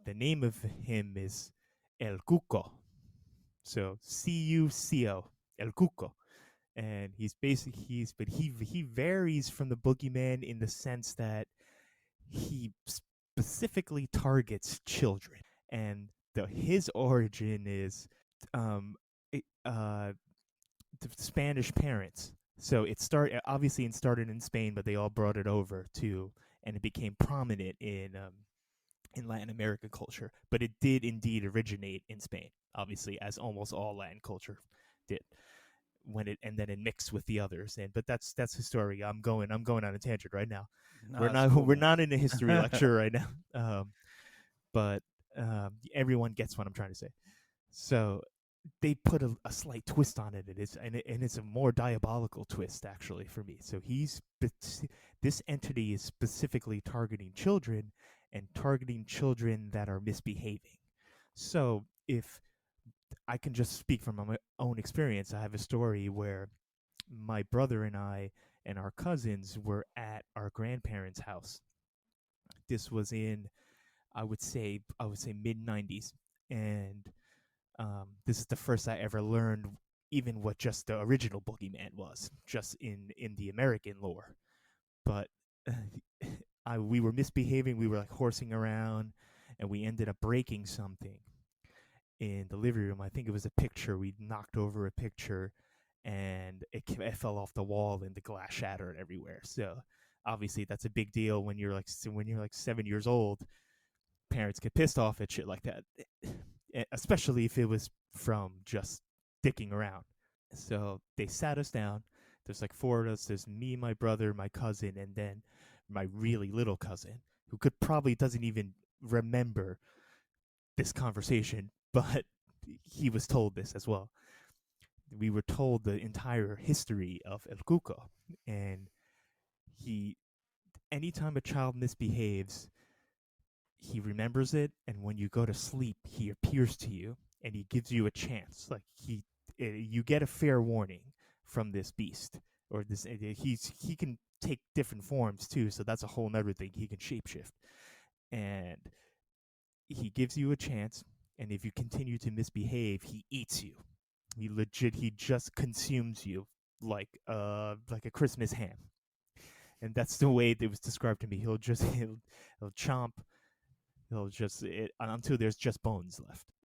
the name of him is El Cuco. So Cuco, El Cuco. And he varies from the boogeyman in the sense that he specifically targets children, and his origin is um it, the Spanish parents. So it started in Spain, but they all brought it over to, and it became prominent in Latin American culture. But it did indeed originate in Spain, obviously, as almost all Latin culture did. And then it mixed with the others. And but that's the story. I'm going on a tangent right now. No, that's cool, We're man. not in a history lecture right now. But everyone gets what I'm trying to say. So they put a slight twist on it. It's a more diabolical twist actually for me. So this entity is specifically targeting children, and targeting children that are misbehaving. So if I can just speak from my own experience, I have a story where my brother and I and our cousins were at our grandparents' house. This was in I would say mid 90s, and this is the first I ever learned even what just the original Boogeyman was, just in the American lore. But we were misbehaving. We were like horsing around, and we ended up breaking something in the living room. I think it was a picture. We knocked over a picture, and it fell off the wall, and the glass shattered everywhere. So obviously that's a big deal when you're like 7 years old. Parents get pissed off at shit like that, especially if it was from just dicking around. So they sat us down. There's like four of us. There's me, my brother, my cousin, and then my really little cousin, who could probably doesn't even remember this conversation, but he was told this as well. We were told the entire history of El Cuco, and he, anytime a child misbehaves, he remembers it, and when you go to sleep, he appears to you, and he gives you a chance. Like you get a fair warning from this beast, or this. He can take different forms too, so that's a whole other thing. He can shapeshift, and he gives you a chance. And if you continue to misbehave, he eats you. He just consumes you like a Christmas ham. And that's the way it was described to me. He'll chomp. He'll just until there's just bones left.